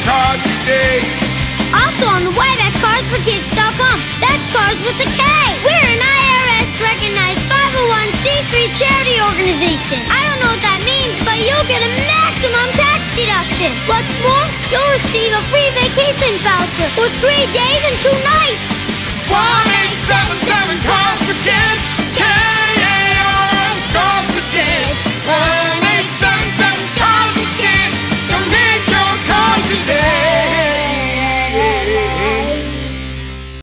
car today. Also on the web at carsforkids.com. That's cars with a K. We're an IRS-recognized 501c3 charity organization. I don't know what that means, but you'll get a maximum tax deduction. What's more, you'll receive a free vacation voucher for 3 days and 2 nights. 1-877 Cars for Kids.